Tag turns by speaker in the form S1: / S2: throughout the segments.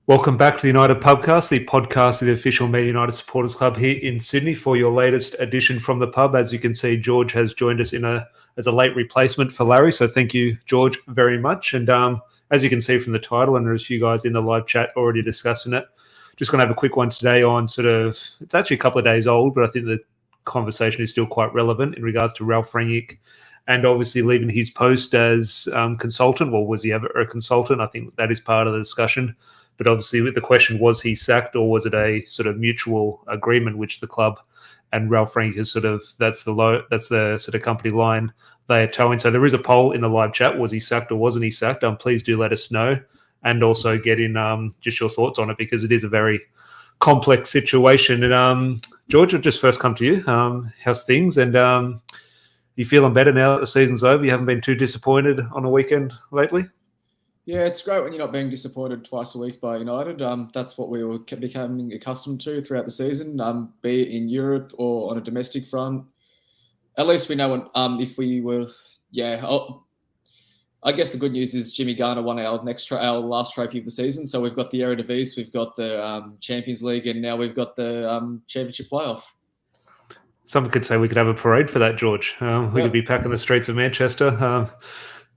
S1: Welcome back to the United Pubcast, the podcast of the official Man United Supporters Club here in Sydney for your latest edition from the pub. As you can see, George has joined us as a late replacement for Larry. So thank you, George, very much. And as you can see from the title, and there's a few guys in the live chat already discussing it, just going to have a quick one today on it's actually a couple of days old, but I think the conversation is still quite relevant in regards to Ralph Rangnick and obviously leaving his post as consultant. Well, was he ever a consultant? I think that is part of the discussion. But obviously, the question, was he sacked, or was it a sort of mutual agreement which the club and Ralph Rangnick is that's the sort of company line they are towing. So there is a poll in the live chat: was he sacked or wasn't he sacked? Please do let us know, and also get in just your thoughts on it, because it is a very complex situation. And George, I'll just first come to you. How's things? And you feeling better now that the season's over? You haven't been too disappointed on a weekend lately?
S2: Yeah, it's great when you're not being disappointed twice a week by United. That's what we were becoming accustomed to throughout the season, be it in Europe or on a domestic front. At least we know if we were, I guess the good news is Jimmy Garner won our last trophy of the season. So we've got the Eredivisie, we've got the Champions League, and now we've got the Championship playoff.
S1: Some could say we could have a parade for that, George. We could be packing the streets of Manchester.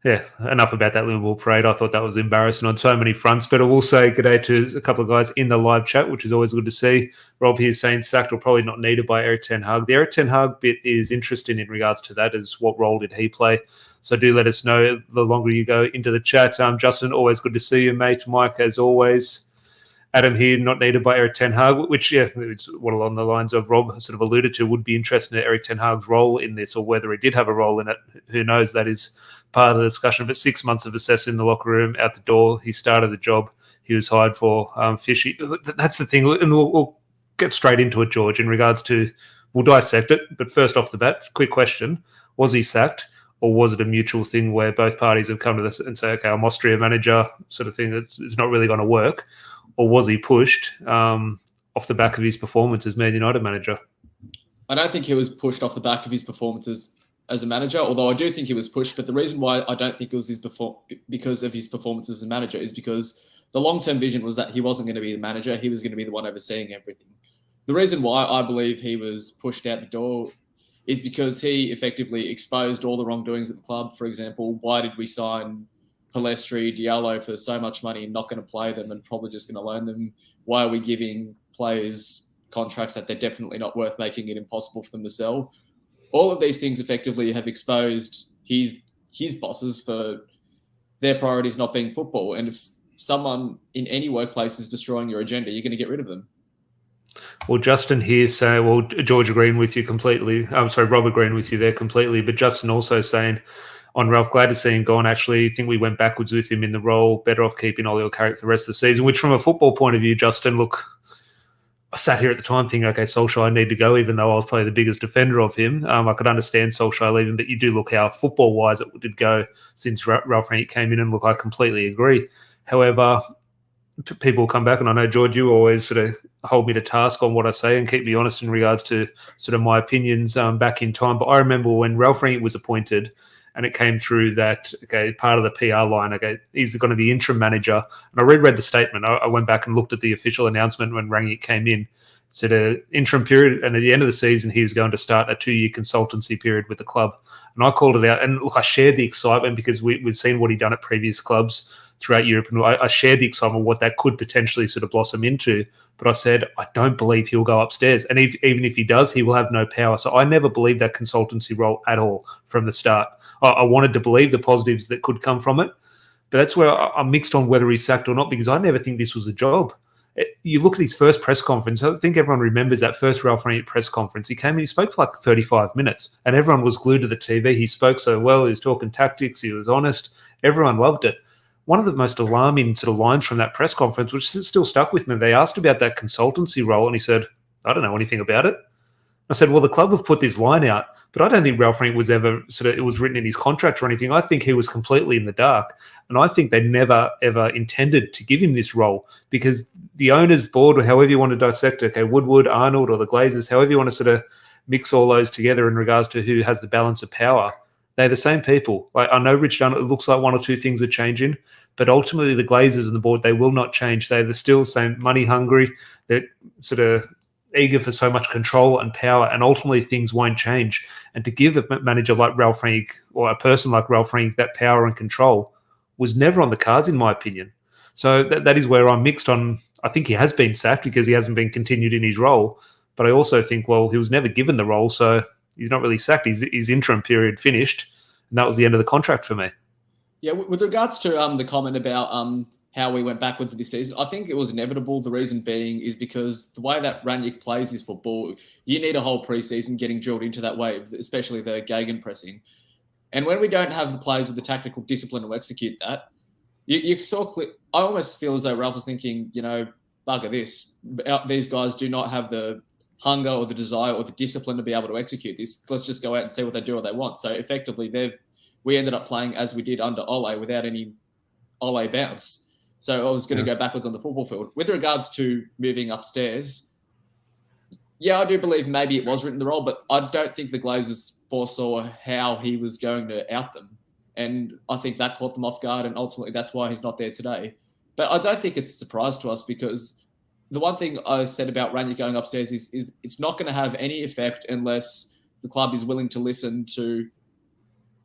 S1: Yeah, enough about that Liverpool parade. I thought that was embarrassing on so many fronts. But I will say good day to a couple of guys in the live chat, which is always good to see. Rob here saying sacked or probably not needed by Erik ten Hag. The Erik ten Hag bit is interesting in regards to that, is what role did he play? So do let us know the longer you go into the chat. Justin, always good to see you, mate. Mike, as always. Adam here, not needed by Erik ten Hag, which, it's what along the lines of Rob sort of alluded to, would be interesting in Erik ten Hag's role in this, or whether he did have a role in it. Who knows? That is part of the discussion. But 6 months of assessing the locker room, out the door, he started the job he was hired for. Fishy. That's the thing, and we'll get straight into it, George, in regards to, we'll dissect it. But first off the bat, quick question. Was he sacked, or was it a mutual thing where both parties have come to this and say, okay, I'm Austria manager sort of thing, it's not really going to work? Or was he pushed off the back of his performance as Man United manager?
S2: I don't think he was pushed off the back of his performances as a manager, although I do think he was pushed. But the reason why I don't think it was because of his performance as a manager is because the long-term vision was that he wasn't going to be the manager. He was going to be the one overseeing everything. The reason why I believe he was pushed out the door is because he effectively exposed all the wrongdoings at the club. For example, why did we sign Palestri, Diallo for so much money and not going to play them and probably just going to loan them? Why are we giving players contracts that they're definitely not worth, making it impossible for them to sell? All of these things effectively have exposed his bosses for their priorities not being football. And if someone in any workplace is destroying your agenda, you're going to get rid of them.
S1: Well, Justin here saying, well, George agreeing with you completely. I'm sorry, Rob agreeing with you there completely. But Justin also saying, on Ralph, glad to see him gone. Actually, I think we went backwards with him in the role. Better off keeping Ollie Carrick for the rest of the season, which from a football point of view, Justin, look, I sat here at the time thinking, okay, Solskjaer need to go, even though I was probably the biggest defender of him. I could understand Solskjaer leaving, but you do look how football-wise it did go since Ralph Rangnick came in, and look, I completely agree. However, people come back, and I know, George, you always sort of hold me to task on what I say and keep me honest in regards to sort of my opinions back in time. But I remember when Ralph Rangnick was appointed, and it came through that, okay, part of the PR line, okay, he's going to be interim manager. And I reread the statement. I went back and looked at the official announcement when Rangnick came in. It said an interim period, and at the end of the season, he was going to start a 2-year consultancy period with the club. And I called it out. And look, I shared the excitement because we've seen what he'd done at previous clubs throughout Europe. And I shared the excitement of what that could potentially sort of blossom into. But I said, I don't believe he'll go upstairs. And even if he does, he will have no power. So I never believed that consultancy role at all from the start. I wanted to believe the positives that could come from it. But that's where I'm mixed on whether he's sacked or not, because I never think this was a job. You look at his first press conference. I think everyone remembers that first Ralph Rangnick press conference. He came in, he spoke for like 35 minutes, and everyone was glued to the TV. He spoke so well. He was talking tactics. He was honest. Everyone loved it. One of the most alarming sort of lines from that press conference, which is still stuck with me, they asked about that consultancy role, and he said, I don't know anything about it. I said, well, the club have put this line out, but I don't think Ralph Rangnick was ever it was written in his contract or anything. I think he was completely in the dark. And I think they never, ever intended to give him this role, because the owners, board, or however you want to dissect it, okay, Woodward, Arnold, or the Glazers, however you want to sort of mix all those together in regards to who has the balance of power, they're the same people. Like, I know Rich Dunn, it looks like one or two things are changing, But ultimately, the Glazers and the board, they will not change. They're still the same money hungry. They're sort of eager for so much control and power, and ultimately things won't change. And to give a manager like Ralph Rangnick or a person like Ralph Rangnick that power and control was never on the cards, in my opinion. So that is where I'm mixed on. I think he has been sacked because he hasn't been continued in his role. But I also think, well, he was never given the role, so he's not really sacked. His interim period finished, and that was the end of the contract for me.
S2: Yeah, with regards to the comment about how we went backwards this season, I think it was inevitable. The reason being is because the way that Rangnick plays his football, you need a whole preseason getting drilled into that way, especially the gegenpressing. And when we don't have the players with the tactical discipline to execute that, you saw. I almost feel as though Ralph was thinking, bugger this. These guys do not have the hunger or the desire or the discipline to be able to execute this. Let's just go out and see what they do or they want. So effectively, we ended up playing as we did under Ole without any Ole bounce. So I was going to go backwards on the football field. With regards to moving upstairs, I do believe maybe it was written in the role, but I don't think the Glazers foresaw how he was going to out them. And I think that caught them off guard, and ultimately that's why he's not there today. But I don't think it's a surprise to us, because the one thing I said about Rangnick going upstairs is it's not going to have any effect unless the club is willing to listen to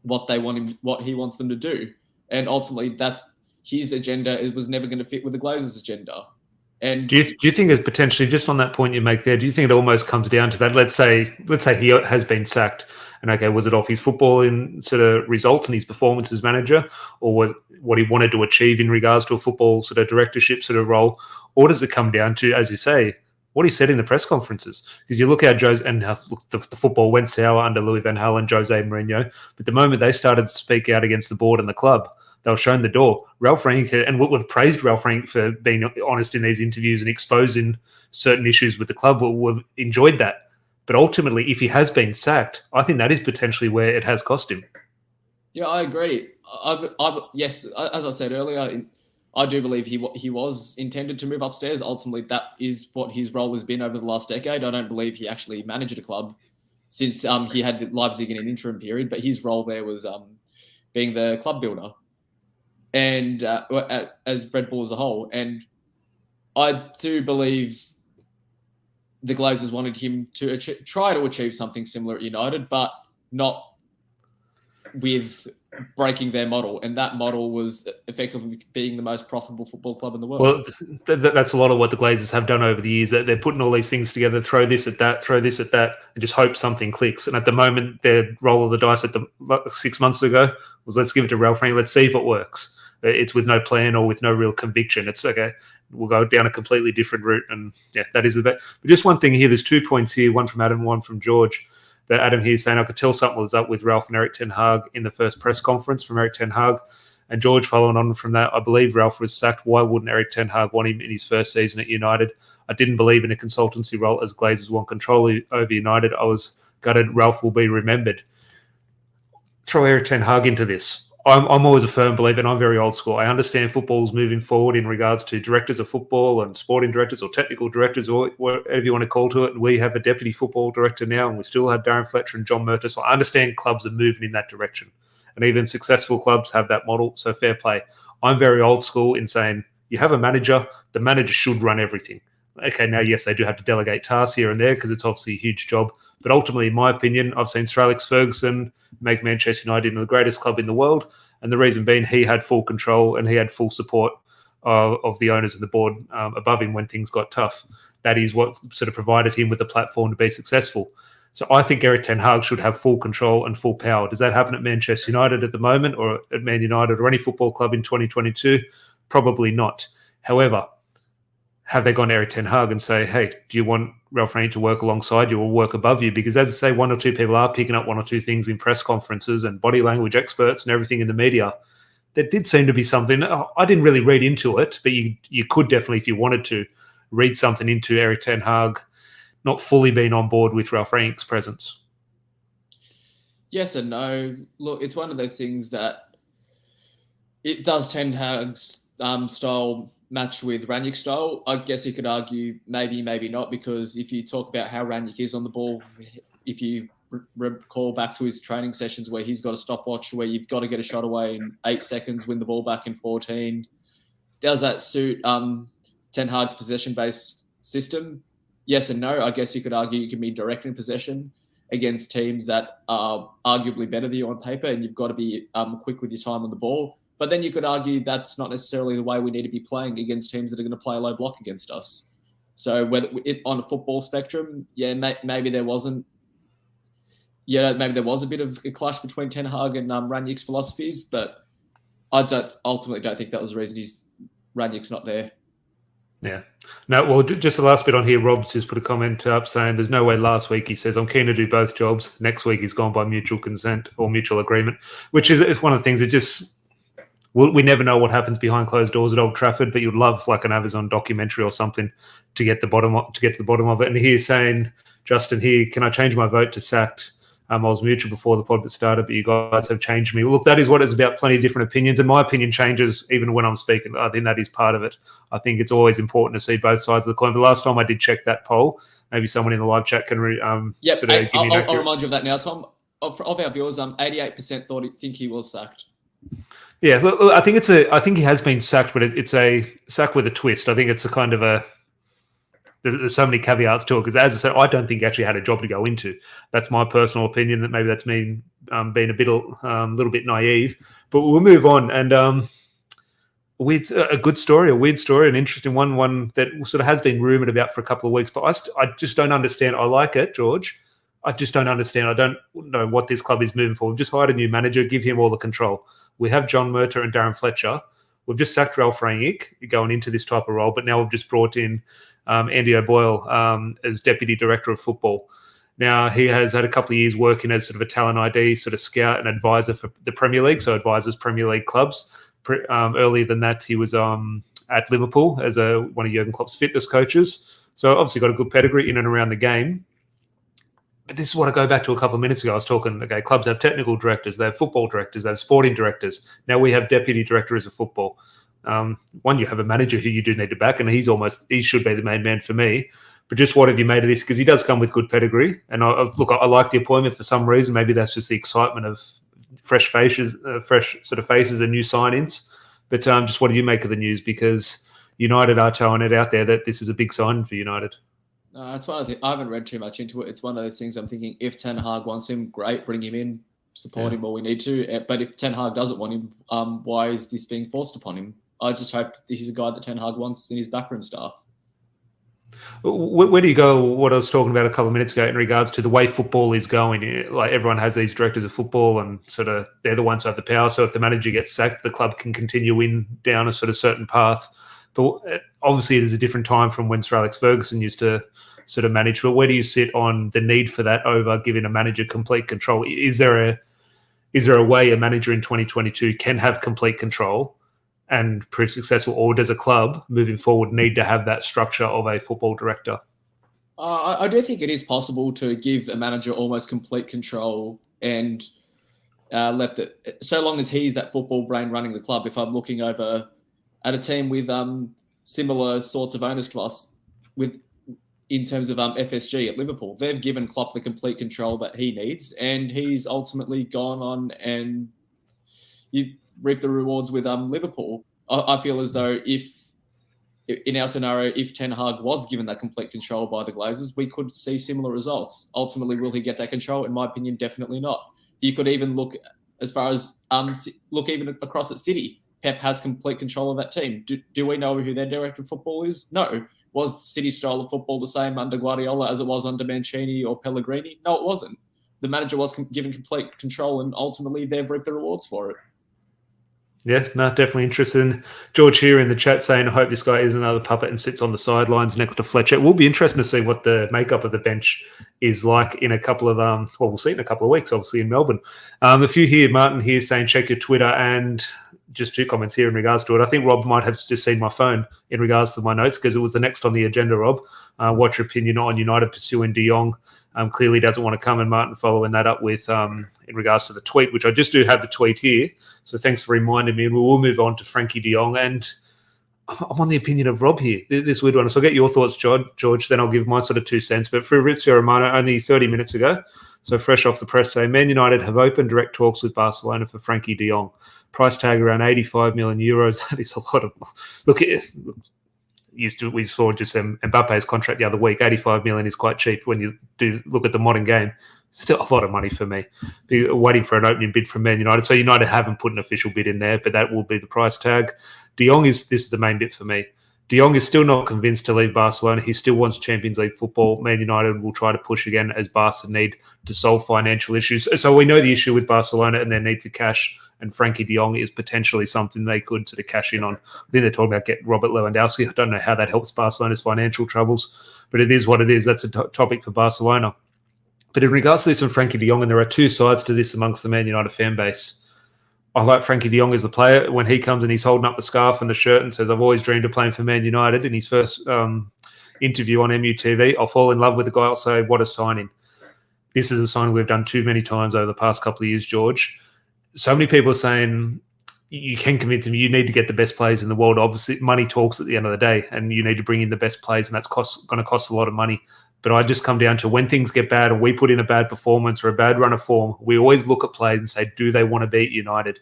S2: what they want him, what he wants them to do. And ultimately that his agenda was never going to fit with the Glazers' agenda. And
S1: do you think it's potentially, just on that point you make there, do you think it almost comes down to that? Let's say he has been sacked, and okay, was it off his footballing sort of results and his performance as manager, or was what he wanted to achieve in regards to a football sort of directorship sort of role, or does it come down to, as you say, what he said in the press conferences? Because you look at Jose, and how the football went sour under Louis van Gaal and Jose Mourinho, but the moment they started to speak out against the board and the club, they were shown the door. Ralph Rangnick, and we've praised Ralph Rangnick for being honest in these interviews and exposing certain issues with the club. We've enjoyed that. But ultimately, if he has been sacked, I think that is potentially where it has cost him.
S2: Yeah, I agree. Yes, as I said earlier, I do believe he was intended to move upstairs. Ultimately, that is what his role has been over the last decade. I don't believe he actually managed a club since he had Leipzig in an interim period, but his role there was being the club builder and as Red Bull as a whole. And I do believe the Glazers wanted him to try to achieve something similar at United, but not with breaking their model. And that model was effectively being the most profitable football club in the world.
S1: Well, that's a lot of what the Glazers have done over the years. That they're putting all these things together, throw this at that, and just hope something clicks. And at the moment, their roll of the dice 6 months ago was, let's give it to Ralph Rangnick, let's see if it works. It's with no plan or with no real conviction. It's okay, we'll go down a completely different route. And that is the best. But just one thing here, there's 2 points here, one from Adam, one from George. But Adam here is saying, I could tell something was up with Ralph and Eric Ten Hag in the first press conference from Eric Ten Hag. And George, following on from that, I believe Ralph was sacked. Why wouldn't Eric Ten Hag want him in his first season at United? I didn't believe in a consultancy role as Glazers want control over United. I was gutted. Ralph will be remembered. Throw Eric Ten Hag into this. I'm always a firm believer, and I'm very old school. I understand football's moving forward in regards to directors of football and sporting directors or technical directors or whatever you want to call to it. And we have a deputy football director now, and we still have Darren Fletcher and John Murtaugh. So I understand clubs are moving in that direction. And even successful clubs have that model, so fair play. I'm very old school in saying you have a manager, the manager should run everything. Okay, now, yes, they do have to delegate tasks here and there because it's obviously a huge job. But ultimately, in my opinion, I've seen Sir Alex Ferguson make Manchester United into the greatest club in the world. And the reason being, he had full control and he had full support of the owners and the board above him when things got tough. That is what sort of provided him with the platform to be successful. So I think Eric Ten Hag should have full control and full power. Does that happen at Manchester United at the moment, or at Man United or any football club in 2022? Probably not. However, have they gone to Eric Ten Hag and say, hey, do you want Ralph Rangnick to work alongside you or work above you? Because as I say, 1 or 2 people are picking up 1 or 2 things in press conferences and body language experts and everything in the media. There did seem to be something. I didn't really read into it, but you could definitely, if you wanted to, read something into Eric Ten Hag not fully being on board with Ralph Rangnick's presence.
S2: Yes and no. Look, it's one of those things that it does Ten Hag's style match with Rangnick's style. I guess you could argue maybe not, because if you talk about how Rangnick is on the ball, if you recall back to his training sessions where he's got a stopwatch where you've got to get a shot away in 8 seconds, win the ball back in 14. Does that suit Ten Hag's possession-based system? Yes and no. I guess you could argue you can be direct in possession against teams that are arguably better than you on paper, and you've got to be quick with your time on the ball. But then you could argue that's not necessarily the way we need to be playing against teams that are going to play a low block against us. So whether on a football spectrum, maybe there wasn't. Maybe there was a bit of a clash between Ten Hag and Rangnick's philosophies, but I ultimately don't think that was the reason Rangnick's not there.
S1: Yeah. No, well, just the last bit on here, Rob's just put a comment up saying there's no way last week he says, I'm keen to do both jobs. Next week he's gone by mutual consent or mutual agreement, which is one of the things that just, we never know what happens behind closed doors at Old Trafford, but you'd love like an Amazon documentary or something to get to the bottom of it. And he's saying, Justin here, can I change my vote to sacked? I was mutual before the pod started, but you guys have changed me. Well, look, that is what it's about, plenty of different opinions, and my opinion changes even when I'm speaking. I think that is part of it. I think it's always important to see both sides of the coin. But last time I did check that poll, maybe someone in the live chat can
S2: I'll remind you of that now, Tom. Of our viewers, 88% think he was sacked.
S1: Yeah, look, I think he has been sacked, but it's a sack with a twist. I think it's a kind of a... There's so many caveats to it because, as I said, I don't think he actually had a job to go into. That's my personal opinion. That maybe that's me being a little bit naive. But we'll move on. And a good story, a weird story, an interesting one that sort of has been rumoured about for a couple of weeks. But I just don't understand. I like it, George. I just don't understand. I don't know what this club is moving for. We've just hired a new manager, give him all the control. We have John Murtagh and Darren Fletcher. We've just sacked Ralph Rangnick going into this type of role, but now we've just brought in Andy O'Boyle as Deputy Director of Football. Now, he has had a couple of years working as sort of a talent ID, sort of scout and advisor for the Premier League, so advises Premier League clubs. Earlier than that, he was at Liverpool as one of Jurgen Klopp's fitness coaches. So obviously got a good pedigree in and around the game. But this is what I go back to a couple of minutes ago. I was talking, okay, clubs have technical directors, they have football directors, they have sporting directors. Now we have deputy directors of football. One, you have a manager who you do need to back, and he should be the main man for me. But just what have you made of this? Because he does come with good pedigree. And I like the appointment for some reason. Maybe that's just the excitement of fresh faces and new sign-ins. But just what do you make of the news? Because United are towing it out there that this is a big sign for United.
S2: It's one of the, I haven't read too much into it. It's one of those things I'm thinking, if Ten Hag wants him, great, bring him in, support him all we need to. But if Ten Hag doesn't want him, why is this being forced upon him? I just hope he's a guy that Ten Hag wants in his backroom staff.
S1: Where do you go, what I was talking about a couple of minutes ago in regards to the way football is going? Like everyone has these directors of football and sort of they're the ones who have the power. So if the manager gets sacked, the club can continue down a sort of certain path. But obviously it is a different time from when Sir Alex Ferguson used to sort of manage. But where do you sit on the need for that over giving a manager complete control? Is there a way a manager in 2022 can have complete control and prove successful, or does a club moving forward need to have that structure of a football director?
S2: I do think it is possible to give a manager almost complete control and so long as he's that football brain running the club. If I'm looking over at a team with similar sorts of owners to us, in terms of FSG at Liverpool, they've given Klopp the complete control that he needs, and he's ultimately gone on and you reap the rewards with Liverpool. I feel as though in our scenario, if Ten Hag was given that complete control by the Glazers, we could see similar results. Ultimately, will he get that control? In my opinion, definitely not. You could even look as far as look even across at City. Pep has complete control of that team. Do we know who their director of football is? No. Was City's style of football the same under Guardiola as it was under Mancini or Pellegrini? No, it wasn't. The manager was given complete control, and ultimately they've reaped the rewards for it.
S1: Yeah, no, definitely interested. George here in the chat saying, I hope this guy isn't another puppet and sits on the sidelines next to Fletcher. It will be interesting to see what the makeup of the bench is like in a couple of, we'll see in a couple of weeks, obviously in Melbourne. A few here, Martin here saying, check your Twitter, and just 2 comments here in regards to it. I think Rob might have just seen my phone in regards to my notes because it was the next on the agenda, Rob. What's your opinion on United pursuing De Jong? Clearly doesn't want to come, and Martin following that up with in regards to the tweet, which I just do have the tweet here. So thanks for reminding me. And we will move on to Frankie De Jong. And I'm on the opinion of Rob here, this weird one. So I'll get your thoughts, George, then I'll give my sort of 2 cents. But Fabrizio Romano, only 30 minutes ago, So fresh off the press, say Man United have opened direct talks with Barcelona for Frankie de Jong. Price tag around 85 million euros. That is a lot of. Look at it. We saw just Mbappe's contract the other week. 85 million is quite cheap when you do look at the modern game. Still a lot of money for me. Be waiting for an opening bid from Man United. So United haven't put an official bid in there, but that will be the price tag. De Jong this is the main bit for me. De Jong is still not convinced to leave Barcelona. He still wants Champions League football. Man United will try to push again as Barca need to solve financial issues. So we know the issue with Barcelona and their need for cash, and Frankie de Jong is potentially something they could sort of cash in on. I think they're talking about getting Robert Lewandowski. I don't know how that helps Barcelona's financial troubles, but it is what it is. That's a topic for Barcelona. But in regards to this and Frankie de Jong, and there are two sides to this amongst the Man United fan base, I like Frankie de Jong as the player. When he comes and he's holding up the scarf and the shirt and says, I've always dreamed of playing for Man United in his first interview on MUTV, I'll fall in love with the guy. I'll say, what a signing. This is a signing we've done too many times over the past couple of years, George. So many people are saying, you can convince him you need to get the best players in the world. Obviously, money talks at the end of the day, and you need to bring in the best players, and that's going to cost a lot of money. But I just come down to when things get bad or we put in a bad performance or a bad run of form, we always look at players and say, do they want to beat United?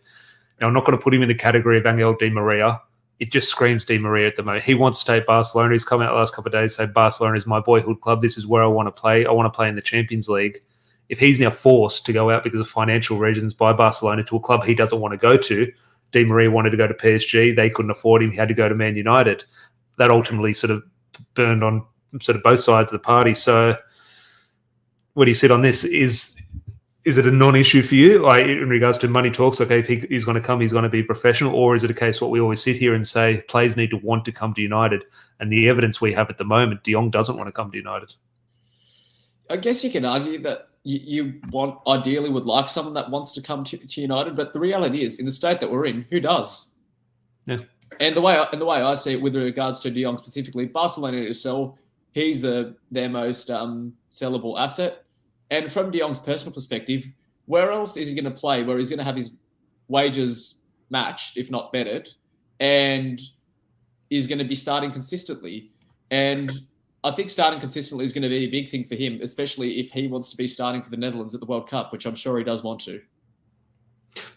S1: Now, I'm not going to put him in the category of Angel Di Maria. It just screams Di Maria at the moment. He wants to stay at Barcelona. He's come out the last couple of days and said, Barcelona is my boyhood club. This is where I want to play. I want to play in the Champions League. If he's now forced to go out because of financial reasons by Barcelona to a club he doesn't want to go to, Di Maria wanted to go to PSG. They couldn't afford him. He had to go to Man United. That ultimately sort of burned on sort of both sides of the party. So where do you sit on this? Is it a non-issue for you, like in regards to money talks? Okay, if he's going to come, he's going to be professional, or is it a case what we always sit here and say players need to want to come to United, and the evidence we have at the moment, de Jong doesn't want to come to United?
S2: I guess you can argue that you ideally would like someone that wants to come to United, but the reality is, in the state that we're in, who does?
S1: Yeah.
S2: And the way I see it, with regards to de Jong specifically, Barcelona need to sell. He's their most sellable asset. And from de Jong's personal perspective, where else is he going to play where he's going to have his wages matched, if not bettered, and is going to be starting consistently? And I think starting consistently is going to be a big thing for him, especially if he wants to be starting for the Netherlands at the World Cup, which I'm sure he does want to.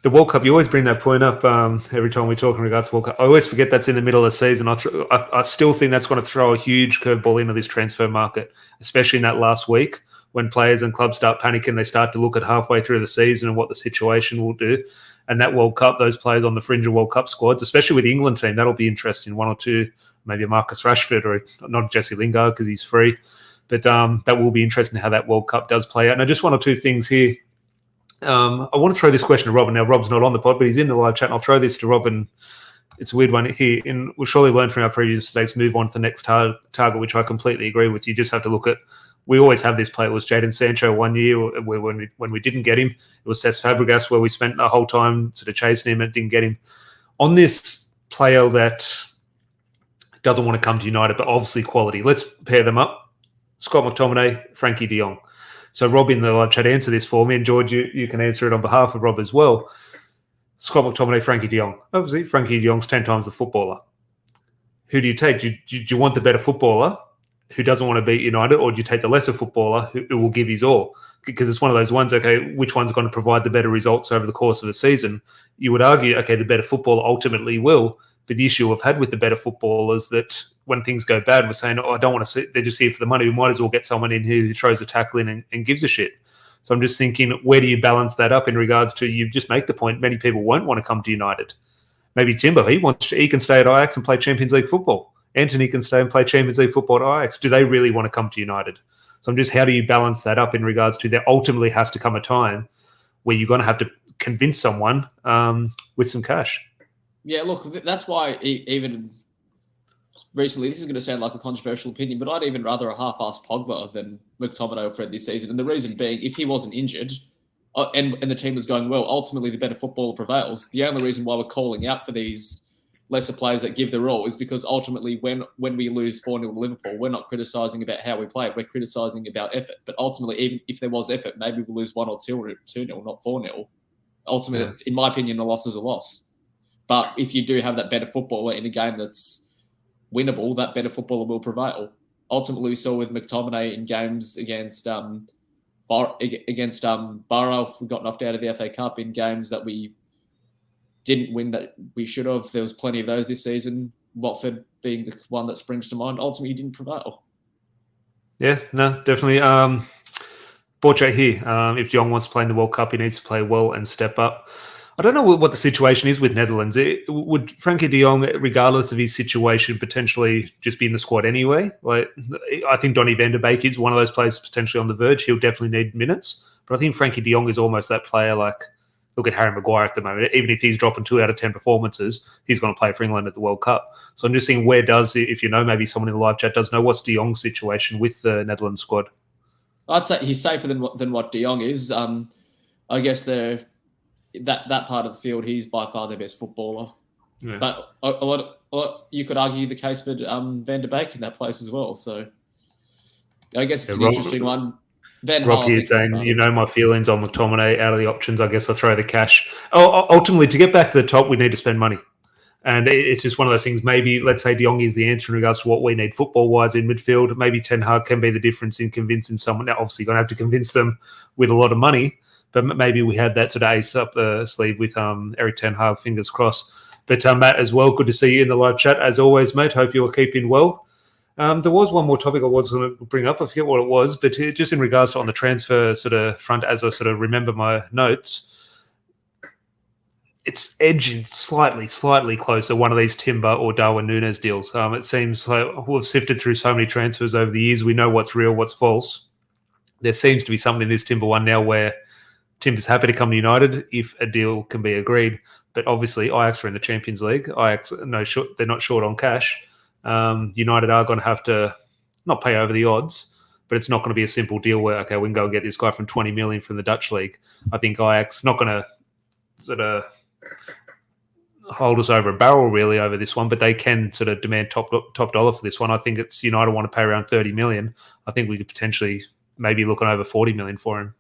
S1: The World Cup, you always bring that point up every time we talk in regards to World Cup. I always forget that's in the middle of the season. I still think that's going to throw a huge curveball into this transfer market, especially in that last week when players and clubs start panicking. They start to look at halfway through the season and what the situation will do. And that World Cup, those players on the fringe of World Cup squads, especially with the England team, that'll be interesting. One or two, maybe a Marcus Rashford or not Jesse Lingard because he's free. But that will be interesting how that World Cup does play out. And just one or two things here. I want to throw this question to Robin. Now, Rob's not on the pod, but he's in the live chat, and I'll throw this to Robin. It's a weird one here. And we'll surely learn from our previous mistakes, move on to the next target, which I completely agree with. You just have to look at, we always have this play. It was Jadon Sancho one year when we didn't get him. It was Cesc Fabregas where we spent the whole time sort of chasing him and didn't get him. On this player that doesn't want to come to United, but obviously quality, let's pair them up. Scott McTominay, Frankie de Jong. So Rob in the live chat, answer this for me, and George, you can answer it on behalf of Rob as well. Scott McTominay, Frankie de Jong. Obviously, Frankie de Jong's 10 times the footballer. Who do you take? Do you want the better footballer who doesn't want to beat United, or do you take the lesser footballer who will give his all? Because it's one of those ones, okay, which one's going to provide the better results over the course of the season? You would argue, okay, the better footballer ultimately will, but the issue we've had with the better footballers that when things go bad, we're saying, oh, I don't want to see, they're just here for the money. We might as well get someone in who throws a tackle in and gives a shit. So I'm just thinking, where do you balance that up in regards to, you just make the point, many people won't want to come to United. Maybe Timber, he can stay at Ajax and play Champions League football. Anthony can stay and play Champions League football at Ajax. Do they really want to come to United? So I'm just, how do you balance that up in regards to, there ultimately has to come a time where you're going to have to convince someone with some cash.
S2: Yeah, look, that's why even recently, this is going to sound like a controversial opinion, but I'd even rather a half-assed Pogba than McTominay or Fred this season. And the reason being, if he wasn't injured and the team was going well, ultimately the better footballer prevails. The only reason why we're calling out for these lesser players that give their all is because ultimately when we lose 4-0 to Liverpool, we're not criticising about how we played. We're criticising about effort. But ultimately, even if there was effort, maybe we'll lose 1 or 2-0, not 4-0. Ultimately, in my opinion, a loss is a loss. But if you do have that better footballer in a game that's winnable, that better footballer will prevail. Ultimately, we saw with McTominay in games against against Borough. We got knocked out of the FA Cup in games that we didn't win that we should have. There was plenty of those this season. Watford being the one that springs to mind. Ultimately, didn't prevail.
S1: Yeah, no, definitely. Borche here. If JONG wants to play in the World Cup, he needs to play well and step up. I don't know what the situation is with Netherlands. Would Frankie de Jong, regardless of his situation, potentially just be in the squad anyway? Like, I think Donny van der Beek is one of those players potentially on the verge. He'll definitely need minutes. But I think Frankie de Jong is almost that player like, look at Harry Maguire at the moment. Even if he's dropping 2 out of 10 performances, he's going to play for England at the World Cup. So I'm just seeing if you know, maybe someone in the live chat does know, what's de Jong's situation with the Netherlands squad?
S2: I'd say he's safer than what de Jong is. I guess that part of the field, he's by far their best footballer. Yeah. But a lot, you could argue the case for Van der Beek in that place as well. So I guess it's an interesting one.
S1: Rob here saying, you know my feelings on McTominay out of the options. I guess I'll throw the cash. Ultimately, to get back to the top, we need to spend money. And it's just one of those things. Maybe, let's say de Jong is the answer in regards to what we need football-wise in midfield. Maybe Ten Hag can be the difference in convincing someone. Now, obviously, you're going to have to convince them with a lot of money. But maybe we have that sort of ace up the sleeve with Eric Ten Hag, fingers crossed. But Matt, as well, good to see you in the live chat. As always, mate, hope you are keeping well. There was one more topic I was going to bring up. I forget what it was, but just in regards to on the transfer sort of front, as I sort of remember my notes, it's edging slightly closer, one of these Timber or Darwin Núñez deals. It seems like we've sifted through so many transfers over the years. We know what's real, what's false. There seems to be something in this Timber one now where Timber's happy to come to United if a deal can be agreed. But obviously, Ajax are in the Champions League. Ajax, they're not short on cash. United are going to have to not pay over the odds, but it's not going to be a simple deal where, okay, we can go and get this guy from 20 million from the Dutch league. I think Ajax not going to sort of hold us over a barrel really over this one, but they can sort of demand top dollar for this one. I think it's United want to pay around 30 million. I think we could potentially maybe looking over 40 million for him.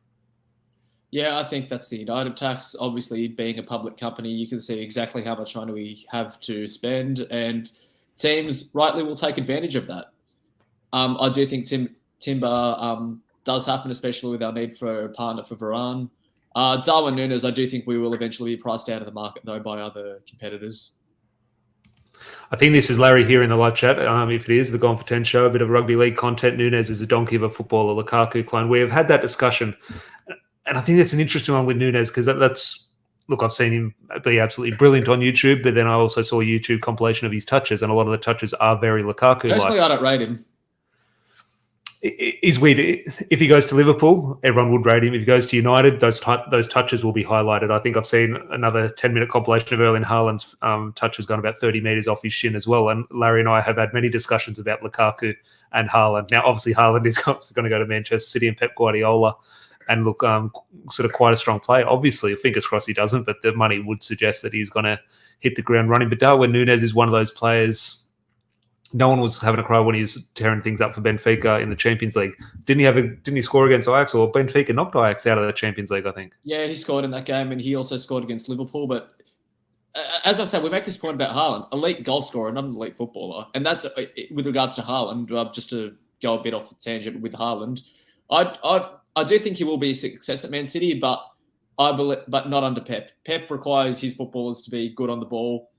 S2: Yeah, I think that's the United tax. Obviously, being a public company, you can see exactly how much money we have to spend, and teams rightly will take advantage of that. I do think Timber does happen, especially with our need for a partner for Varane. Darwin Núñez, I do think we will eventually be priced out of the market, though, by other competitors.
S1: I think this is Larry here in the live chat. If it is, the Gone for 10 show, a bit of rugby league content. Núñez is a donkey of a footballer, Lukaku clone. We have had that discussion. And I think that's an interesting one with Núñez because that's, look, I've seen him be absolutely brilliant on YouTube, but then I also saw a YouTube compilation of his touches, and a lot of the touches are very Lukaku-like.
S2: Personally, I don't rate him.
S1: It's weird. If he goes to Liverpool, everyone would rate him. If he goes to United, those touches will be highlighted. I think I've seen another 10-minute compilation of Erling Haaland's touches gone about 30 metres off his shin as well. And Larry and I have had many discussions about Lukaku and Haaland. Now, obviously, Haaland is going to go to Manchester City and Pep Guardiola and look sort of quite a strong player. Obviously, fingers crossed he doesn't, but the money would suggest that he's going to hit the ground running. But Darwin Núñez is one of those players. No one was having a cry when he was tearing things up for Benfica in the Champions League. Didn't he score against Ajax, or Benfica knocked Ajax out of the Champions League, I think?
S2: Yeah, he scored in that game, and he also scored against Liverpool. But as I said, we make this point about Haaland, elite goal scorer, not an elite footballer. And that's with regards to Haaland, just to go a bit off the tangent with Haaland. I do think he will be a success at Man City, but but not under Pep. Pep requires his footballers to be good on the ball,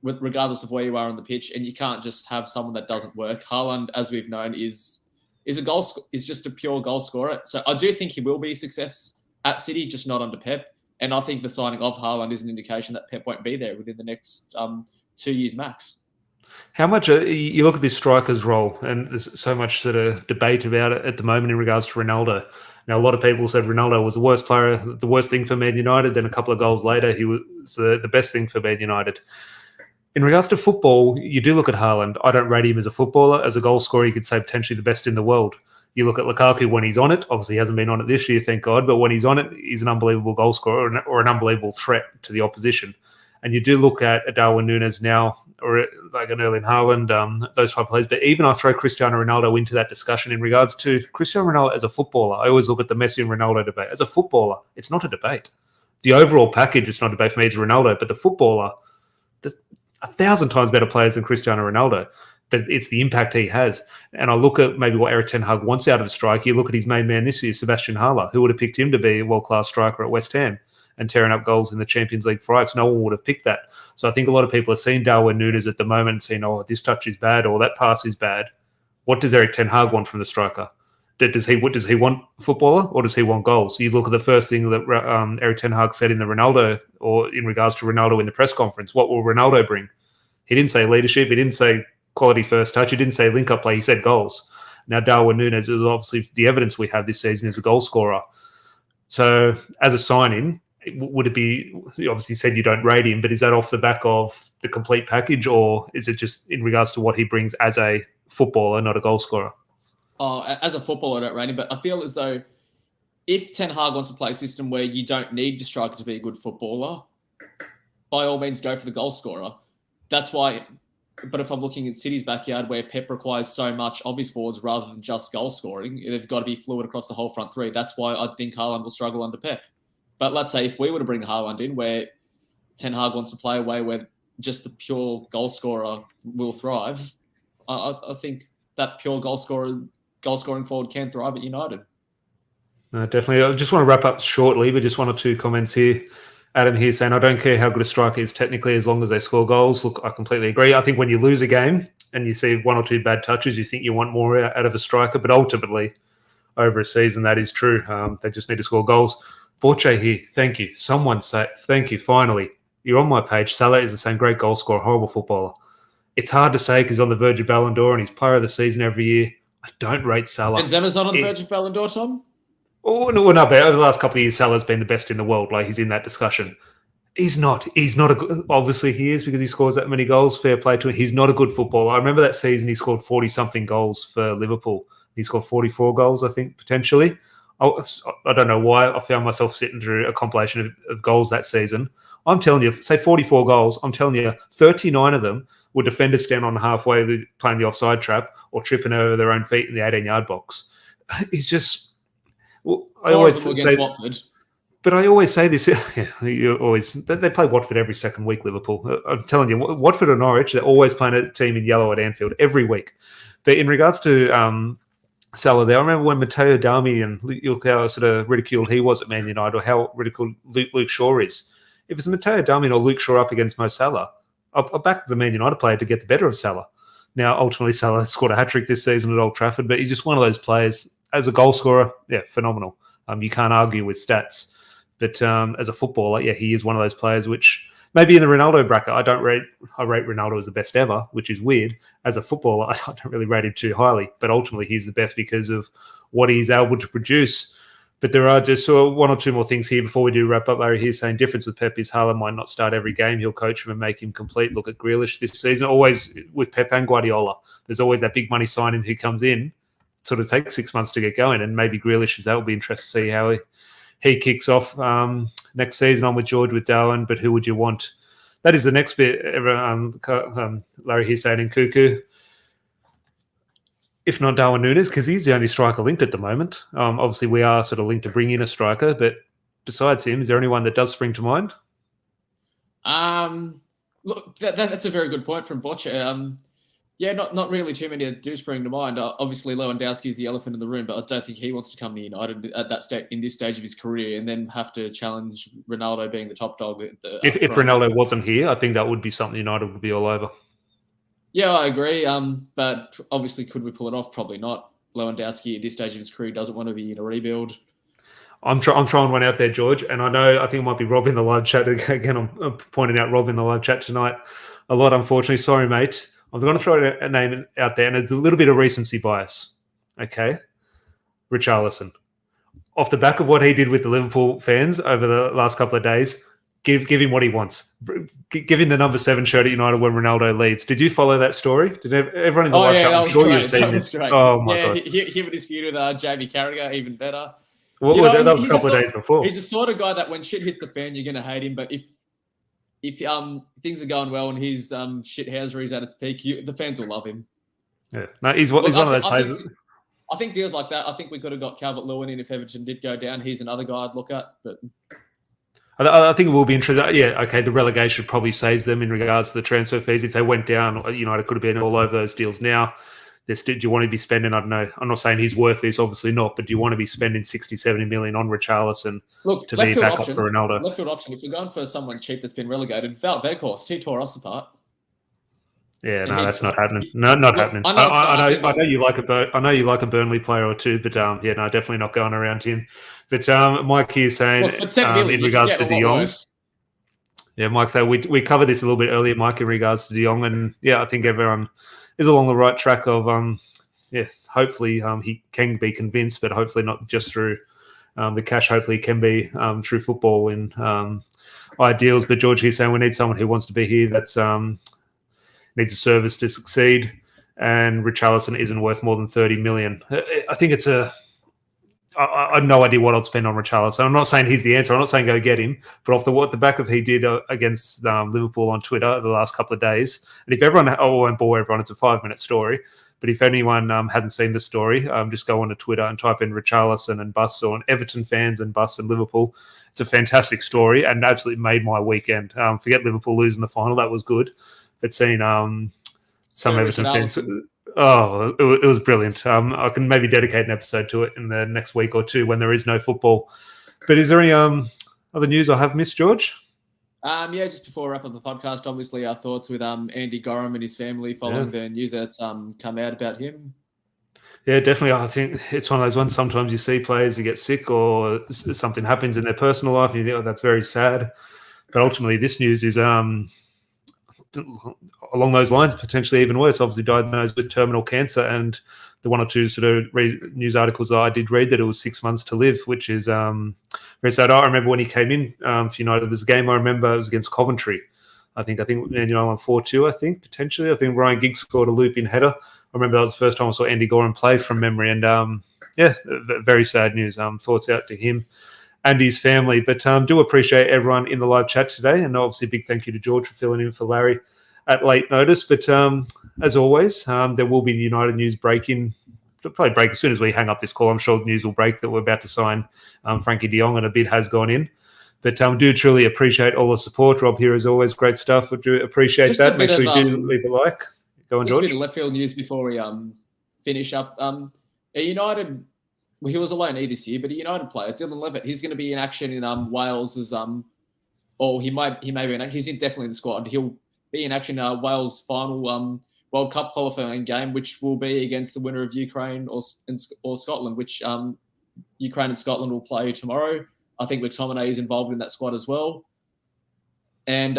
S2: regardless of where you are on the pitch, and you can't just have someone that doesn't work. Haaland, as we've known, is just a pure goal scorer. So I do think he will be a success at City, just not under Pep. And I think the signing of Haaland is an indication that Pep won't be there within the next 2 years max.
S1: How much you look at this striker's role, and there's so much sort of debate about it at the moment in regards to Ronaldo. Now, a lot of people said Ronaldo was the worst player, the worst thing for Man United. Then a couple of goals later, he was the best thing for Man United. In regards to football, you do look at Haaland. I don't rate him as a footballer. As a goal scorer, you could say potentially the best in the world. You look at Lukaku when he's on it. Obviously, he hasn't been on it this year, thank God. But when he's on it, he's an unbelievable goal scorer or an unbelievable threat to the opposition. And you do look at a Darwin Núñez now, or like an Erling Haaland, those type of players. But even I throw Cristiano Ronaldo into that discussion in regards to Cristiano Ronaldo as a footballer. I always look at the Messi and Ronaldo debate. As a footballer, it's not a debate. The overall package, it's not a debate for me, it's Ronaldo. But the footballer, there's 1,000 times better players than Cristiano Ronaldo. but it's the impact he has. And I look at maybe what Eric Ten Hag wants out of a striker. You look at his main man this year, Sebastian Haller. Who would have picked him to be a world-class striker at West Ham and tearing up goals in the Champions League for Ajax? No one would have picked that. So I think a lot of people are seeing Darwin Núñez at the moment and saying, oh, this touch is bad or that pass is bad. What does Eric Ten Hag want from the striker? Does he want a footballer or does he want goals? You look at the first thing that Eric Ten Hag said in the Ronaldo, or in regards to Ronaldo in the press conference. What will Ronaldo bring? He didn't say leadership. He didn't say quality first touch. He didn't say link-up play. He said goals. Now, Darwin Núñez is obviously the evidence we have this season is a goal scorer. So as a sign-in, would it be, you obviously said you don't rate him, but is that off the back of the complete package, or is it just in regards to what he brings as a footballer, not a goal scorer?
S2: As a footballer, I don't rate him, but I feel as though if Ten Hag wants to play a system where you don't need the striker to be a good footballer, by all means go for the goal scorer. That's why. But if I'm looking at City's backyard, where Pep requires so much of his forwards rather than just goal scoring, they've got to be fluid across the whole front three. That's why I think Haaland will struggle under Pep. But let's say if we were to bring Haaland in, where Ten Hag wants to play a way where just the pure goal scorer will thrive, I think that pure goal scoring forward can thrive at United.
S1: Definitely. I just want to wrap up shortly, but just one or two comments here. Adam here saying, I don't care how good a striker is technically as long as they score goals. Look, I completely agree. I think when you lose a game and you see one or two bad touches, you think you want more out of a striker, but ultimately over a season, that is true. They just need to score goals. Borche here, thank you. Someone say, thank you, finally. You're on my page. Salah is the same great goal scorer, horrible footballer. It's hard to say because he's on the verge of Ballon d'Or and he's player of the season every year. I don't rate Salah.
S2: Benzema's not on the verge of Ballon d'Or, Tom?
S1: Oh, no, but over the last couple of years, Salah's been the best in the world. Like, he's in that discussion. He's not a good, obviously he is because he scores that many goals. Fair play to him. He's not a good footballer. I remember that season he scored 40-something goals for Liverpool. He scored 44 goals, I think, potentially. I don't know why I found myself sitting through a compilation of goals that season. I'm telling you, say 44 goals, I'm telling you, 39 of them were defenders standing on halfway playing the offside trap or tripping over their own feet in the 18-yard box. He's just... Well, I always say,
S2: Watford.
S1: But I always say this. They play Watford every second week. Liverpool. I'm telling you, Watford or Norwich, they're always playing a team in yellow at Anfield every week. But in regards to Salah, there, I remember when Matteo Darmian and look how sort of ridiculed he was at Man United, or how ridiculed Luke Shaw is. If it's Matteo Darmian or Luke Shaw up against Mo Salah, I'll back the Man United player to get the better of Salah. Now, ultimately, Salah scored a hat-trick this season at Old Trafford, but he's just one of those players. As a goal scorer, yeah, phenomenal. You can't argue with stats. But as a footballer, yeah, he is one of those players which maybe in the Ronaldo bracket, I rate Ronaldo as the best ever, which is weird. As a footballer, I don't really rate him too highly. But ultimately, he's the best because of what he's able to produce. But there are just one or two more things here before we do wrap up. Larry here saying difference with Pep is Haaland might not start every game. He'll coach him and make him complete. Look at Grealish this season. Always with Pep and Guardiola, there's always that big money signing who comes in. Sort of takes 6 months to get going, and maybe Grealish is that. Will be interesting to see how he kicks off next season. I'm with George with Darwin, but who would you want? That is the next bit. Larry here saying in Cuckoo, if not Darwin Núñez, because he's the only striker linked at the moment. Obviously, we are sort of linked to bring in a striker, but besides him, is there anyone that does spring to mind?
S2: Look, that's a very good point from Botcher. Yeah, not really too many that do spring to mind. Obviously, Lewandowski is the elephant in the room, but I don't think he wants to come to United at that stage in this stage of his career and then have to challenge Ronaldo being the top dog.
S1: If Ronaldo wasn't here, I think that would be something United would be all over.
S2: Yeah, I agree. But obviously, could we pull it off? Probably not. Lewandowski at this stage of his career doesn't want to be in a rebuild. I'm throwing one out there, George, and I think it might be Rob in the live chat again. I'm pointing out Rob in the live chat tonight a lot. Unfortunately, sorry, mate. I'm going to throw a name out there, and it's a little bit of recency bias. Okay, Richarlison. Off the back of what he did with the Liverpool fans over the last couple of days, give him what he wants. Give him the number 7 shirt at United when Ronaldo leaves. Did you follow that story? Did everyone in the live chat? I'm sure you've seen this. Oh my god! Him and his feud with Jamie Carragher, even better.
S1: Well, that was a couple of days before.
S2: He's the sort of guy that when shit hits the fan, you're going to hate him, but if things are going well and his shithousery is at its peak, the fans will love him.
S1: Yeah, no, he's one of those players.
S2: I think deals like that. I think we could have got Calvert-Lewin in if Everton did go down. He's another guy I'd look at. But
S1: I think it will be interesting. Yeah, okay, the relegation probably saves them in regards to the transfer fees. If they went down, United could have been all over those deals. Now, do you want to be spending, I don't know, I'm not saying he's worth this, obviously not, but do you want to be spending 60, 70 million on Richarlison to be back up for Ronaldo?
S2: Left field option, if you're going for someone cheap that's been relegated, Wout Weghorst, he tore us apart.
S1: Yeah, no, that's not happening. No, not happening. I know you like a Burnley player or two, but yeah, no, definitely not going around him. But Mike here saying in regards to De Jong, yeah, Mike said we covered this a little bit earlier, Mike, in regards to De Jong, and yeah, I think everyone is along the right track of hopefully he can be convinced, but hopefully not just through the cash. Hopefully, it can be through football and ideals. But George here's saying we need someone who wants to be here. That's needs a service to succeed, and Richarlison isn't worth more than 30 million. I think it's I have no idea what I'd spend on Richarlison. I'm not saying he's the answer. I'm not saying go get him, but off the back of he did against Liverpool on Twitter the last couple of days, and if everyone, I won't bore everyone, it's a 5-minute story, but if anyone hasn't seen the story, just go onto Twitter and type in Richarlison and bus, or Everton fans and bus and Liverpool. It's a fantastic story and absolutely made my weekend. Forget Liverpool losing the final, that was good. But seeing some Everton fans, it was brilliant. I can maybe dedicate an episode to it in the next week or two when there is no football. But is there any other news I have missed, George?
S2: Yeah, just before we wrap up the podcast, obviously our thoughts with Andy Gorham and his family following the news that's come out about him.
S1: Yeah, definitely. I think it's one of those ones. Sometimes you see players who get sick or something happens in their personal life, and you think, oh, that's very sad. But ultimately, this news is along those lines, potentially even worse. Obviously, diagnosed with terminal cancer, and the one or two sort of news articles that I did read that it was 6 months to live, which is very sad. I remember when he came in for United. There's a game I remember it was against Coventry. I think on 4-2. I think potentially. I think Ryan Giggs scored a loop-in header. I remember that was the first time I saw Andy Gorham play from memory, and very sad news. Thoughts out to him and his family. But do appreciate everyone in the live chat today, and obviously big thank you to George for filling in for Larry at late notice. But as always, there will be United news breaking. They'll probably break as soon as we hang up this call. I'm sure news will break that we're about to sign Frankie de Jong, and a bid has gone in. But do truly appreciate all the support. Rob here, as always, great stuff. We do appreciate just that. Make sure you do leave a like. Go on, George.
S2: Just a bit of left field news before we finish up. United, well, he was a loanee this year, but a United player, Dylan Levitt, he's going to be in action in Wales as or he may be in. He's definitely in the squad. He'll be in action in Wales' final World Cup qualifying game, which will be against the winner of Ukraine or Scotland, which Ukraine and Scotland will play tomorrow. I think McTominay is involved in that squad as well. And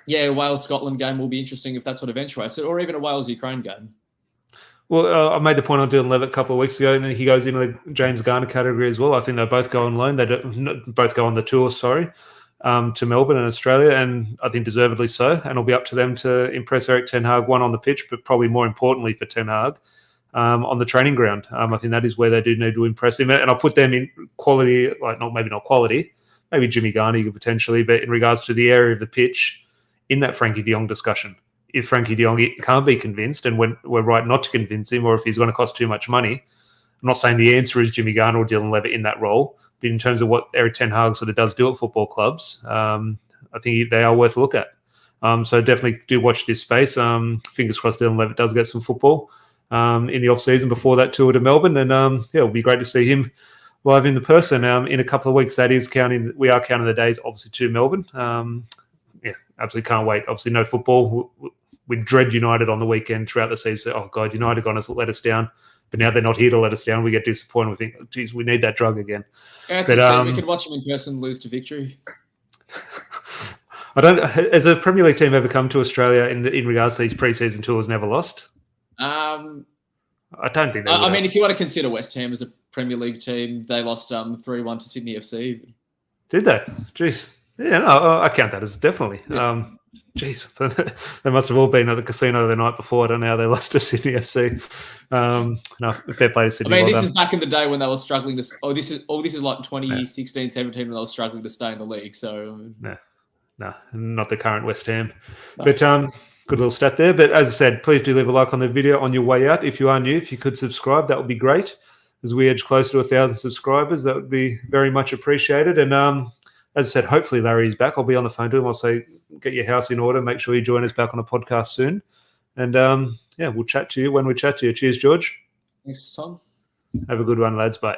S2: Wales-Scotland game will be interesting if that's what eventuates it, or even a Wales-Ukraine game.
S1: Well, I made the point on Dylan Levitt a couple of weeks ago, and he goes into the James Garner category as well. I think they both go on loan. They both go on the tour, to Melbourne and Australia, and I think deservedly so. And it'll be up to them to impress Eric Ten Hag, one on the pitch, but probably more importantly for Ten Hag, on the training ground. I think that is where they do need to impress him. And I'll put them in quality, maybe not quality, maybe Jimmy Garner potentially, but in regards to the area of the pitch in that Frankie de Jong discussion. If Frankie de Jong can't be convinced, and we're right not to convince him, or if he's going to cost too much money, I'm not saying the answer is Jimmy Garner or Dylan Levitt in that role, but in terms of what Eric Ten Hag sort of does do at football clubs, I think they are worth a look at. So definitely do watch this space. Fingers crossed Dylan Levitt does get some football in the off-season before that tour to Melbourne, and it'll be great to see him live in the person in a couple of weeks. We are counting the days, obviously, to Melbourne. Absolutely can't wait. Obviously, no football. We dread United on the weekend throughout the season. Oh, God, United going to let us down. But now they're not here to let us down. We get disappointed. We think, geez, we need that drug again.
S2: Yeah, we could watch them in person lose to victory.
S1: Has a Premier League team ever come to Australia in regards to these pre-season tours never lost?
S2: I
S1: don't think they would.
S2: I mean, if you want to consider West Ham as a Premier League team, they lost 3-1 to Sydney FC.
S1: Did they? Jeez. Yeah, no, I count that as definitely. Yeah. Jeez, they must have all been at the casino the night before. I don't know how they lost to Sydney FC. No, fair play to Sydney.
S2: I mean, this is back in the day when they were struggling to. This is like 2016, 17, when they were struggling to stay in the league. So
S1: no, not the current West Ham. No. But good little stat there. But as I said, please do leave a like on the video on your way out. If you are new, if you could subscribe, that would be great. As we edge closer to 1,000 subscribers, that would be very much appreciated. And as I said, hopefully Larry's back. I'll be on the phone to him. I'll say, get your house in order. Make sure you join us back on a podcast soon. And we'll chat to you when we chat to you. Cheers, George.
S2: Thanks, Tom.
S1: Have a good one, lads. Bye.